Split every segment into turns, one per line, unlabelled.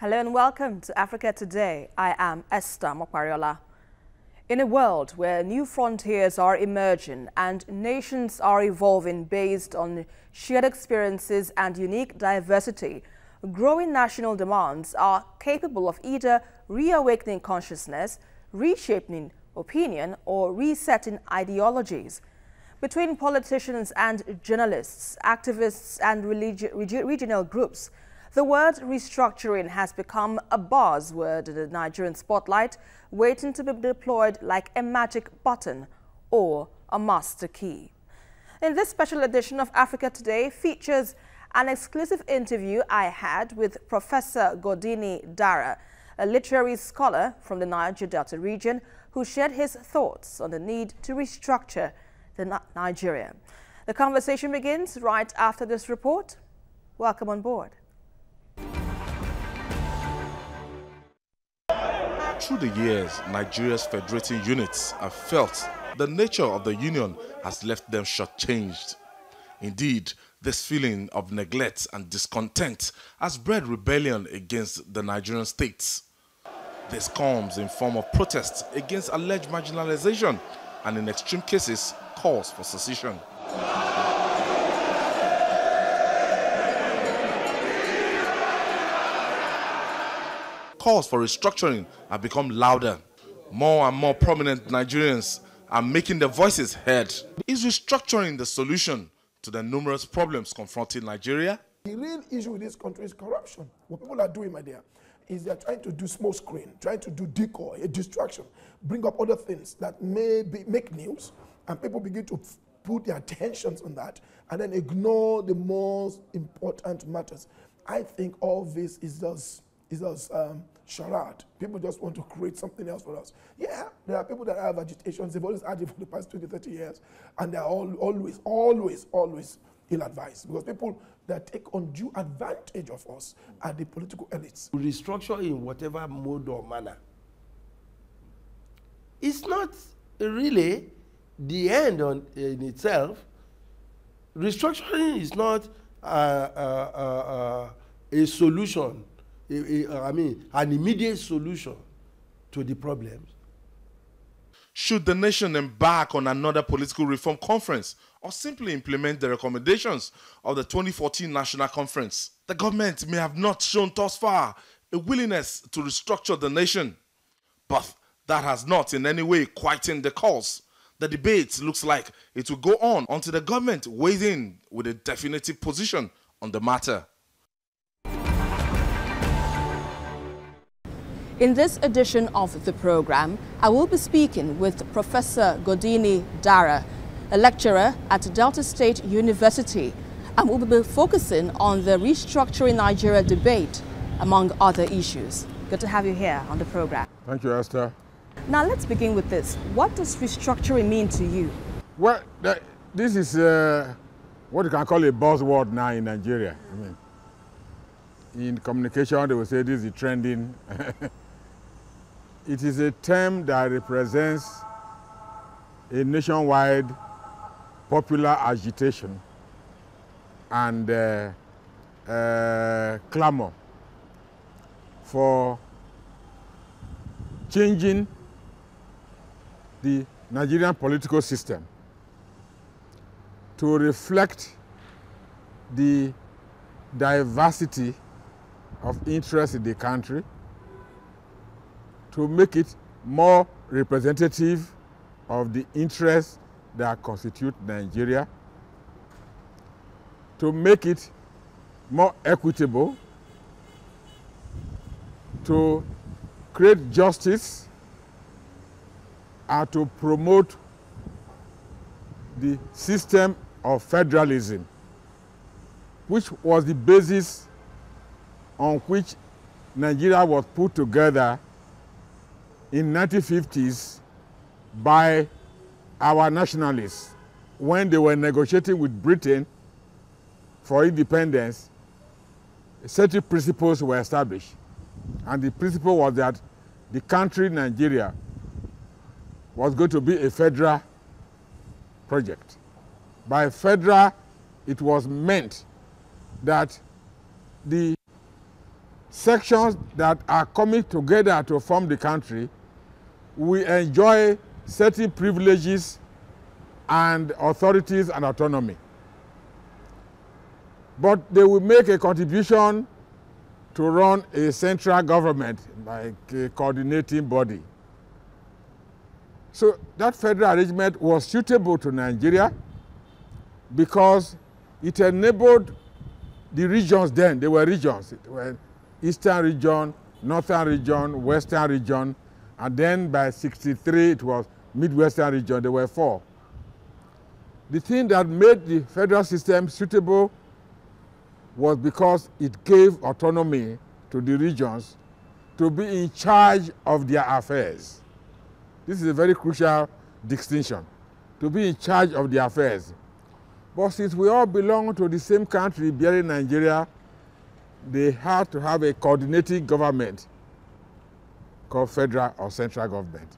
Hello and welcome to Africa Today. I am Esther Mokwariola. In a world where new frontiers are emerging and nations are evolving based on shared experiences and unique diversity, growing national demands are capable of either reawakening consciousness, reshaping opinion, or resetting ideologies. Between politicians and journalists, activists and regional groups, the word restructuring has become a buzzword in the Nigerian spotlight, waiting to be deployed like a magic button or a master key. In this special edition of Africa Today features an exclusive interview I had with Professor Godini Dara, a literary scholar from the Niger Delta region, who shared his thoughts on the need to restructure Nigeria. The conversation begins right after this report. Welcome on board.
Through the years, Nigeria's federating units have felt the nature of the union has left them shortchanged. Indeed, this feeling of neglect and discontent has bred rebellion against the Nigerian states. This comes in form of protests against alleged marginalization and, in extreme cases, calls for secession. Calls for restructuring have become louder. More and more prominent Nigerians are making their voices heard. Is restructuring the solution to the numerous problems confronting Nigeria?
The real issue with this country is corruption. What people are doing, my dear, is they're trying to do smoke screen, trying to do decoy, a distraction, bring up other things that may make news, and people begin to put their attentions on that and then ignore the most important matters. I think all this is just charade. People just want to create something else for us. Yeah, there are people that have agitations. They've always had it for the past 20, 30 years, and they're always ill-advised, because people that take undue advantage of us are the political elites.
Restructure in whatever mode or manner. It's not really the end in itself. Restructuring is not a solution. An immediate solution to the problems.
Should the nation embark on another political reform conference or simply implement the recommendations of the 2014 National Conference? The government may have not shown thus far a willingness to restructure the nation, but that has not in any way quietened the cause. The debate looks like it will go on until the government weighs in with a definitive position on the matter.
In this edition of the program, I will be speaking with Professor Godini Dara, a lecturer at Delta State University, and we'll be focusing on the restructuring Nigeria debate, among other issues. Good to have you here on the program.
Thank you, Esther.
Now let's begin with this. What does restructuring mean to you?
Well, this is what you can call a buzzword now in Nigeria. In communication, they will say this is trending. It is a term that represents a nationwide popular agitation and clamor for changing the Nigerian political system to reflect the diversity of interest in the country, to make it more representative of the interests that constitute Nigeria, to make it more equitable, to create justice, and to promote the system of federalism, which was the basis on which Nigeria was put together in 1950s by our nationalists when they were negotiating with Britain for independence. Certain principles were established, and the principle was that the country Nigeria was going to be a federal project. By federal, it was meant that the sections that are coming together to form the country will enjoy certain privileges and authorities and autonomy. But they will make a contribution to run a central government, like a coordinating body. So that federal arrangement was suitable to Nigeria because it enabled the regions then. They were regions. It were Eastern region, Northern region, Western region, and then by 1963 it was Midwestern region. There were 4. The thing that made the federal system suitable was because it gave autonomy to the regions to be in charge of their affairs. This is a very crucial distinction, to be in charge of the affairs. But since we all belong to the same country, bearing Nigeria, they had to have a coordinating government called federal or central government.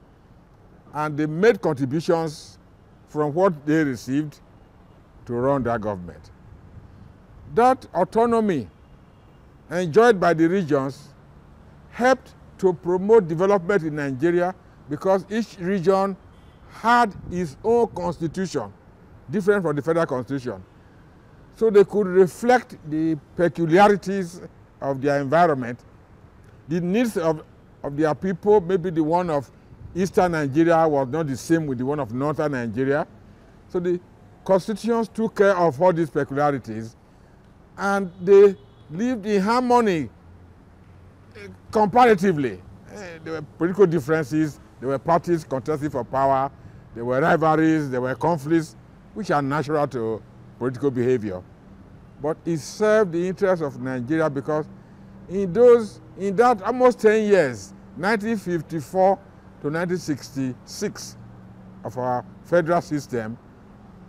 And they made contributions from what they received to run that government. That autonomy enjoyed by the regions helped to promote development in Nigeria because each region had its own constitution, different from the federal constitution. So they could reflect the peculiarities of their environment, the needs of their people. Maybe the one of Eastern Nigeria was not the same with the one of Northern Nigeria. So the constitutions took care of all these peculiarities, and they lived in harmony comparatively. There were political differences, there were parties contesting for power, there were rivalries, there were conflicts, which are natural to political behavior. But it served the interests of Nigeria because in that almost 10 years, 1954 to 1966 of our federal system,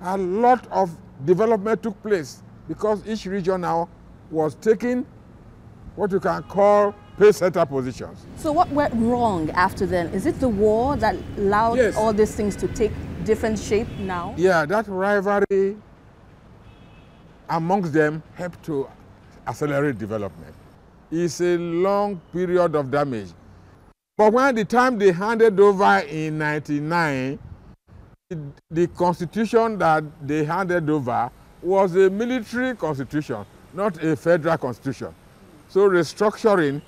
a lot of development took place because each region now was taking what you can call pace-setter positions.
So what went wrong after then? Is it the war that allowed all these things to take different shape now?
Yeah, that rivalry amongst them helped to accelerate development. It's a long period of damage. But when the time they handed over in 1999, the constitution that they handed over was a military constitution, not a federal constitution. So restructuring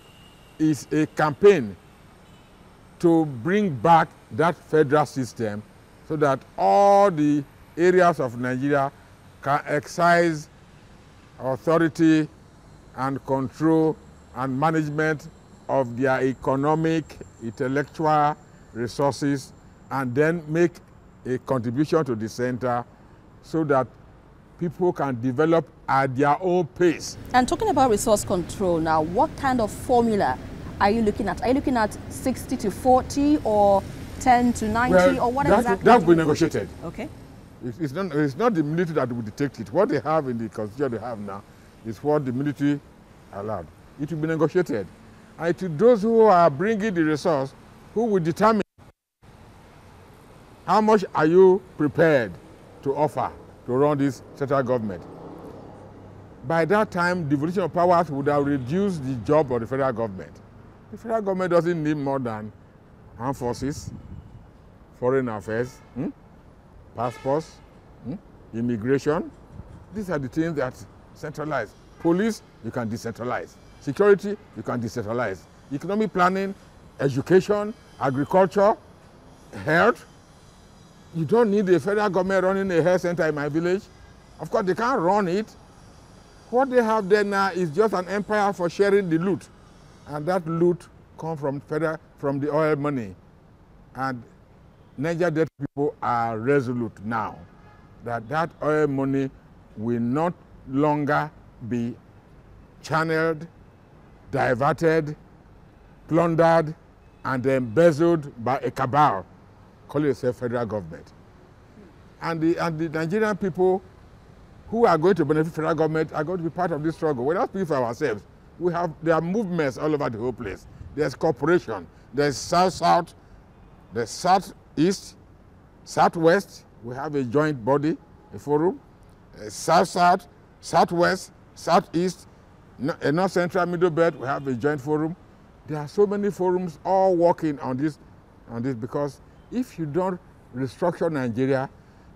is a campaign to bring back that federal system so that all the areas of Nigeria can exercise authority and control and management of their economic, intellectual resources, and then make a contribution to the center so that people can develop at their own pace.
And talking about resource control now, what kind of formula are you looking at? Are you looking at 60 to 40 or 10 to 90 or what exactly?
That will be negotiated.
Okay.
It's not the military that will dictate it. What they have in the constitution they have now is what the military allowed. It will be negotiated. And to those who are bringing the resource, who will determine how much are you prepared to offer to run this central government. By that time, devolution of powers would have reduced the job of the federal government. The federal government doesn't need more than armed forces, foreign affairs, passports, immigration. These are the things that centralize. Police, you can decentralize. Security, you can decentralize. Economic planning, education, agriculture, health. You don't need the federal government running a health center in my village. Of course, they can't run it. What they have there now is just an empire for sharing the loot. And that loot comes from the oil money. And Niger Delta people are resolute now that oil money will not longer be channeled, diverted, plundered, and embezzled by a cabal calling itself federal government. And the Nigerian people who are going to benefit federal government are going to be part of this struggle. We're not speaking for ourselves. There are movements all over the whole place. There's cooperation. There's South-South, there's South-East, South-West. We have a joint body, a forum. South-South, South-West, South-East, a North Central Middle Belt, we have a joint forum. There are so many forums all working on this because if you don't restructure Nigeria,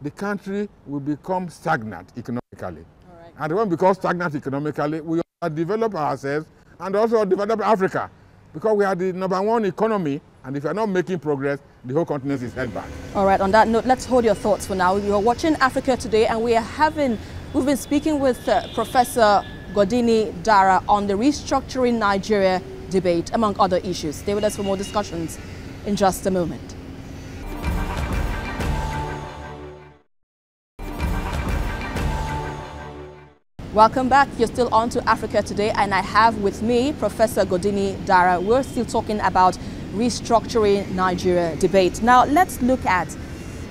the country will become stagnant economically. Right. And when we become stagnant economically, we develop ourselves and also develop Africa, because we are the #1 economy, and if you are not making progress, the whole continent is head back.
All right, on that note, let's hold your thoughts for now. You're watching Africa Today, and we've been speaking with Professor Godini Dara on the restructuring Nigeria debate, among other issues. Stay with us for more discussions in just a moment. Welcome back. You're still on to Africa Today, and I have with me Professor Godini Dara. We're still talking about restructuring Nigeria debate. Now, let's look at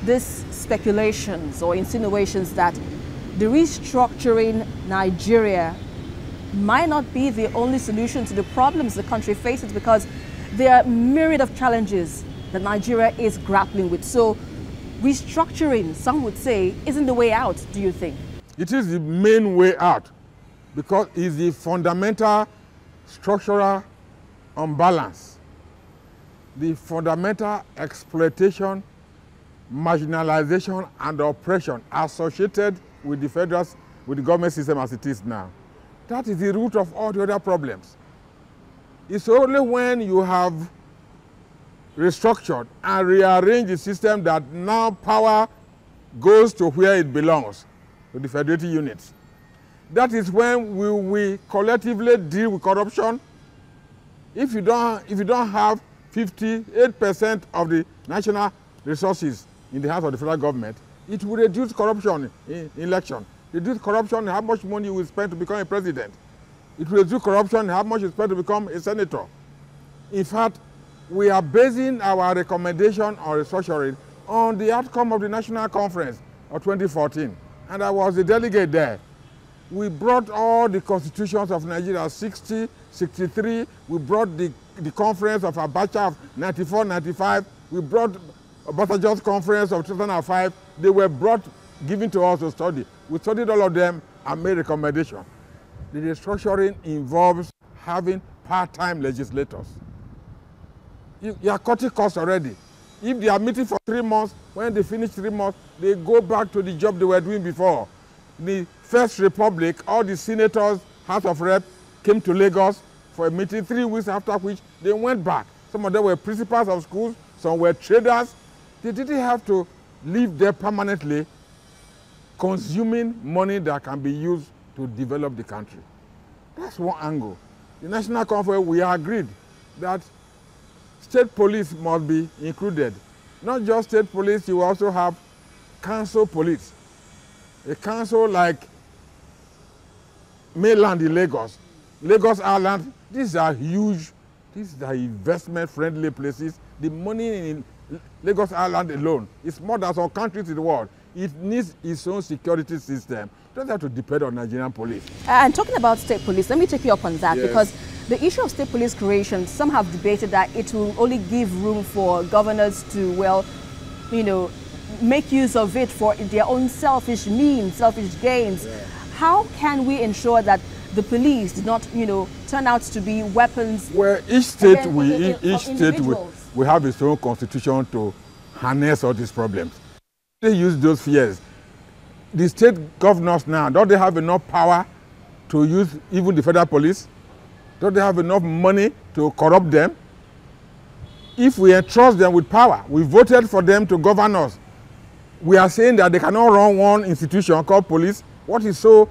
these speculations or insinuations that the restructuring Nigeria might not be the only solution to the problems the country faces, because there are myriad of challenges that Nigeria is grappling with. So restructuring, some would say, isn't the way out, do you think?
It is the main way out, because it's the fundamental structural imbalance, the fundamental exploitation, marginalization, and oppression associated with the government system as it is now. That is the root of all the other problems. It's only when you have restructured and rearranged the system that now power goes to where it belongs, to the federated units. That is when we collectively deal with corruption. If you don't have 58% of the national resources in the hands of the federal government, it will reduce corruption in election. Reduce corruption in how much money you will spend to become a president. It will reduce corruption in how much you spend to become a senator. In fact, we are basing our recommendation on restructuring on the outcome of the National Conference of 2014. And I was the delegate there. We brought all the constitutions of Nigeria, 60, 63. We brought the conference of Abacha of 94, 95. We brought Obasanjo's conference of 2005. They were given to us to study. We studied all of them and made recommendations. The restructuring involves having part-time legislators. You are cutting costs already. If they are meeting for 3 months, when they finish 3 months, they go back to the job they were doing before. The First Republic, all the senators, House of Rep, came to Lagos for a meeting 3 weeks, after which they went back. Some of them were principals of schools, some were traders. They didn't have to live there permanently, consuming money that can be used to develop the country. That's one angle. The National Conference, we agreed that state police must be included. Not just state police, you also have council police. A council like mainland in Lagos, Lagos Island, these are huge, these are investment-friendly places. The money in Lagos Island alone is more than some countries in the world. It needs its own security system. It doesn't have to depend on Nigerian police. And
talking about state police, let me take you up on that, yes. Because the issue of state police creation, some have debated that it will only give room for governors to, well, make use of it for their own selfish means, selfish gains. Yeah. How can we ensure that the police do not, turn out to be weapons? Well, each state will have its own constitution to harness all these problems. They use those fears. The state governors now, don't they have enough power to use even the federal police? Don't they have enough money to corrupt them? If we entrust them with power, we voted for them to govern us. We are saying that they cannot run one institution called police. What is so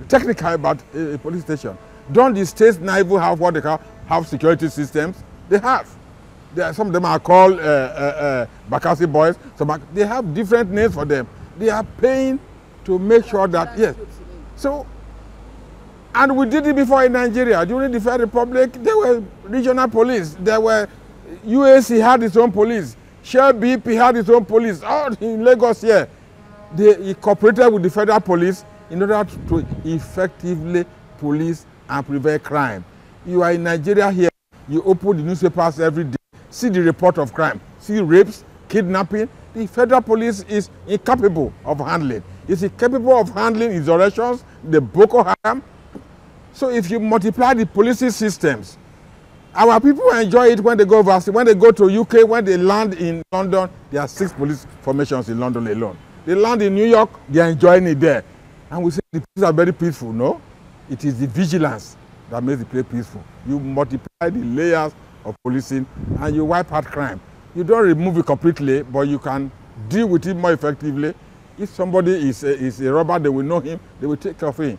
technical about a police station? Don't the states now even have what they call security systems? They have. Some of them are called Bakassi boys. They have different names for them. They are paying to make sure that, yes. So, and we did it before in Nigeria. During the Federal Republic, there were regional police. There were, UAC had its own police. Shell BP had its own police. All in Lagos here. They cooperated with the federal police in order to effectively police and prevent crime. You are in Nigeria here, you open the newspapers every day, see the report of crime, see rapes, kidnapping. The federal police is incapable of handling.
Is he capable of handling insurrections, the Boko Haram? So if you multiply the policing systems, our people enjoy it when they go overseas. When they go to UK, when they land in London, there are 6 police formations in London alone. They land in New York, they are enjoying it there. And we say the places are very peaceful. No, it is the vigilance that makes the place peaceful. You multiply the layers of policing and you wipe out crime. You don't remove it completely, but you can deal with it more effectively. If somebody is a robber, they will know him, they will take care of him.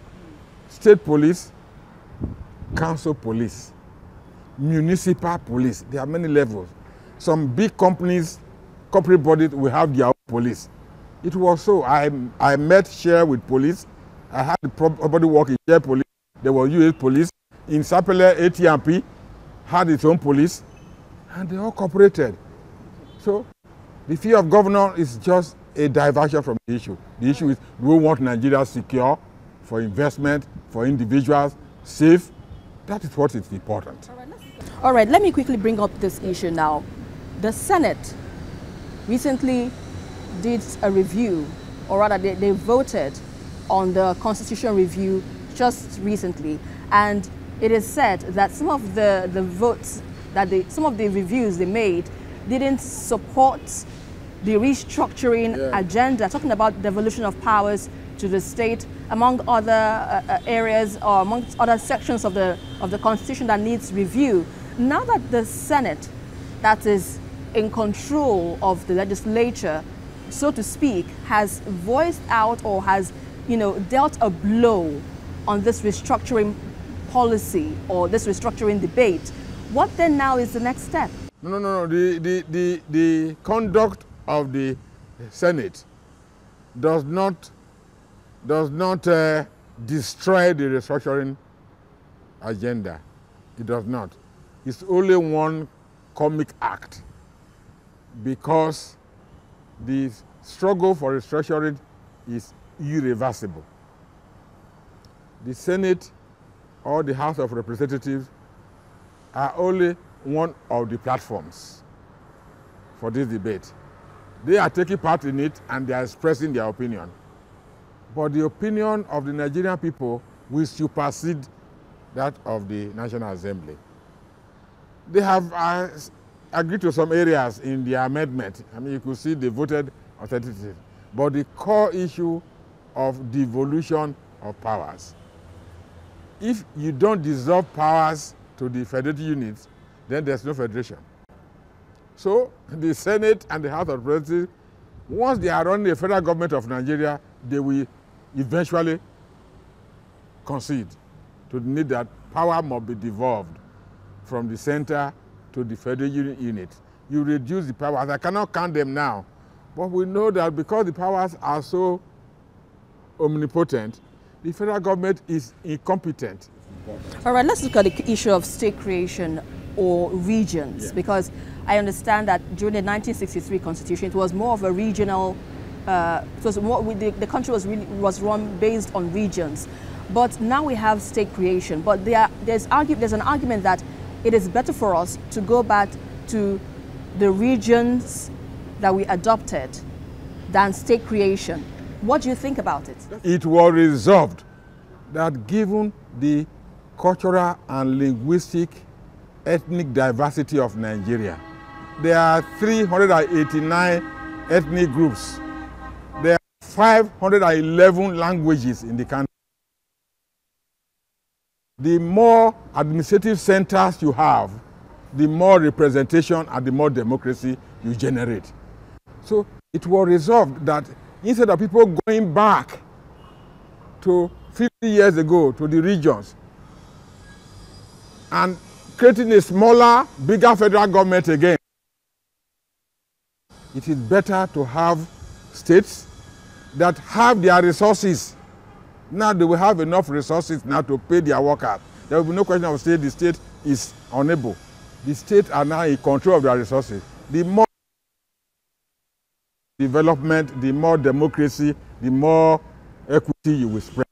State police, council police, municipal police, there are many levels. Some big companies, corporate bodies will have their own police. It was so. I met share with police. I had somebody work in share police. There was US police. In Sapele, AT&P had its own police, and they all cooperated. So the fear of governor is just a diversion from the issue. The issue is, do we want Nigeria secure for investment, for individuals, safe? That is what is important.
All right, let me quickly bring up this issue now. The Senate recently did a review, or rather they voted on the constitution review just recently, and it is said that some of the votes that some of the reviews they made didn't support the restructuring agenda, talking about devolution of powers to the state, among other areas or amongst other sections of the constitution that needs review. Now that the Senate, that is in control of the legislature, so to speak, has voiced out or has, dealt a blow on this restructuring policy or this restructuring debate, what then now is the next step?
No. The conduct of the Senate does not destroy the restructuring agenda. It does not. It's only one comic act, because the struggle for restructuring is irreversible. The Senate or the House of Representatives are only one of the platforms for this debate. They are taking part in it and they are expressing their opinion. But the opinion of the Nigerian people will supersede that of the National Assembly. They have agreed to some areas in the amendment. I mean, you could see they voted authoritative. But the core issue of devolution of powers, if you don't dissolve powers to the federated units, then there's no federation. So the Senate and the House of Representatives, once they are running the federal government of Nigeria, they will eventually concede to the need that power must be devolved from the center to the federal unit. You reduce the powers. I cannot count them now, but we know that because the powers are so omnipotent, the federal government is incompetent.
All right, let's look at the issue of state creation or regions, because I understand that during the 1963 Constitution, it was more of a regional, the country was run based on regions. But now we have state creation. But there's an argument that it is better for us to go back to the regions that we adopted than state creation. What do you think about it?
It was resolved that given the cultural and linguistic ethnic diversity of Nigeria, there are 389 ethnic groups. There are 511 languages in the country. The more administrative centers you have, the more representation and the more democracy you generate. So it was resolved that instead of people going back to 50 years ago to the regions and creating a smaller, bigger federal government again, it is better to have states that have their resources. Now they will have enough resources now to pay their workers. There will be no question of state. The state is unable. The states are now in control of their resources. The more development, the more democracy, the more equity you will spread.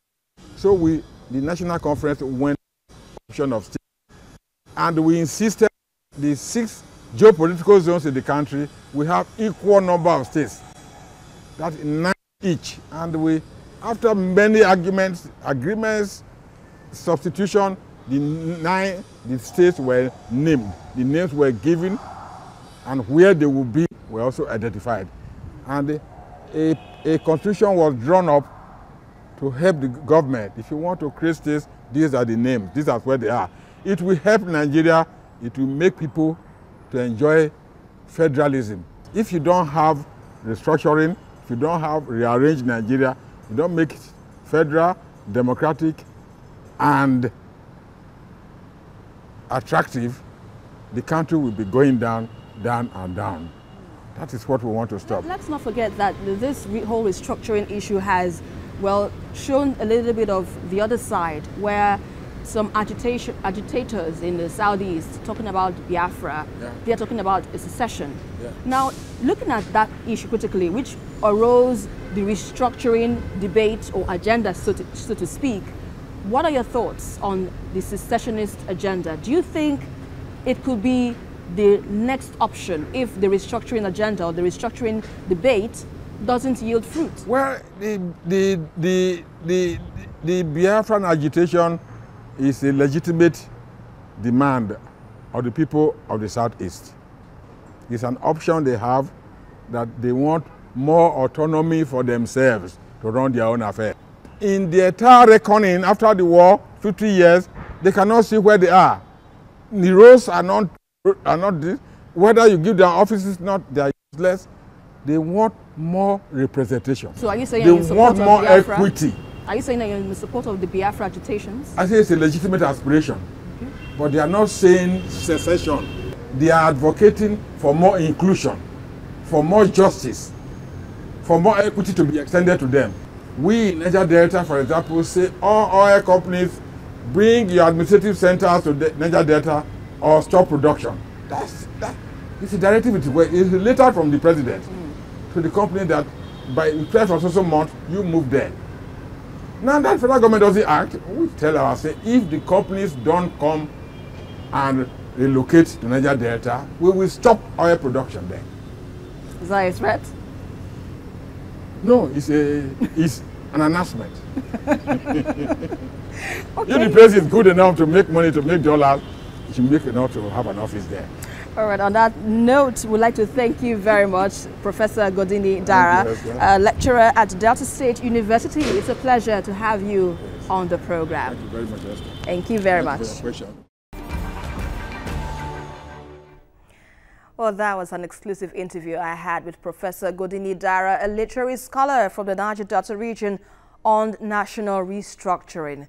So the National Conference went option of state, and we insisted the 6 geopolitical zones in the country, we have equal number of states. That in each. And we, after many agreements, substitution, the states were named. The names were given, and where they will be were also identified. And a constitution was drawn up to help the government. If you want to create states, these are the names. These are where they are. It will help Nigeria. It will make people to enjoy federalism. If you don't have restructuring, if you don't have rearranged Nigeria, you don't make it federal, democratic, and attractive, the country will be going down, down, and down. That is what we want to stop.
Let's not forget that this whole restructuring issue has, well, shown a little bit of the other side, where some agitators in the southeast talking about Biafra, they're talking about a secession. Now, looking at that issue critically, which arose the restructuring debate or agenda, so to speak, what are your thoughts on the secessionist agenda? Do you think it could be the next option if the restructuring agenda or the restructuring debate doesn't yield fruit?
Well, the Biafran agitation is a legitimate demand of the people of the Southeast. It's an option they have, that they want more autonomy for themselves to run their own affairs. In the entire reckoning after the war, 50 years, they cannot see where they are. The roads are not this. Whether you give them offices, they are useless. They want more representation.
So are you saying
they
you're in support
want more
of Biafra?
Equity.
Are you saying that you're in support of the Biafra agitations?
I say it's a legitimate aspiration, but they are not saying secession. They are advocating for more inclusion, for more justice, for more equity to be extended to them. We in Niger Delta, for example, say all oil companies bring your administrative centers to Niger Delta or stop production. It's a directive. It's a letter from the president to the company that by the 12th of so month you move there. Now that federal government doesn't act, we tell ourselves, if the companies don't come and relocate to Niger Delta, we will stop oil production there.
Is that a threat?
No, it's an announcement.
Okay.
If the place is good enough to make money, to make dollars, you should make enough to have an office there.
All right, on that note, we'd like to thank you very much, Professor Godini Dara, lecturer at Delta State University. It's a pleasure to have you on the program.
Thank you very much, Esther.
Thank you very much. Well, that was an exclusive interview I had with Professor Godini Dara, a literary scholar from the Niger Delta region, on national restructuring.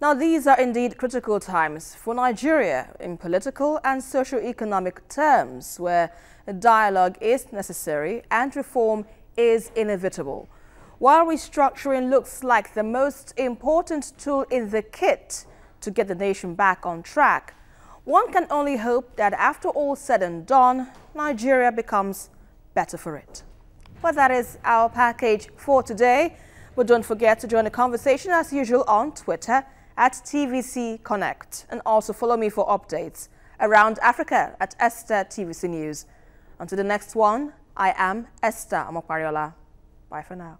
Now, these are indeed critical times for Nigeria in political and socio-economic terms, where dialogue is necessary and reform is inevitable. While restructuring looks like the most important tool in the kit to get the nation back on track, one can only hope that after all said and done, Nigeria becomes better for it. Well, that is our package for today. But don't forget to join the conversation as usual on Twitter at TVC Connect, and also follow me for updates around Africa at Esther TVC News. Until the next one, I am Esther Amopariola. Bye for now.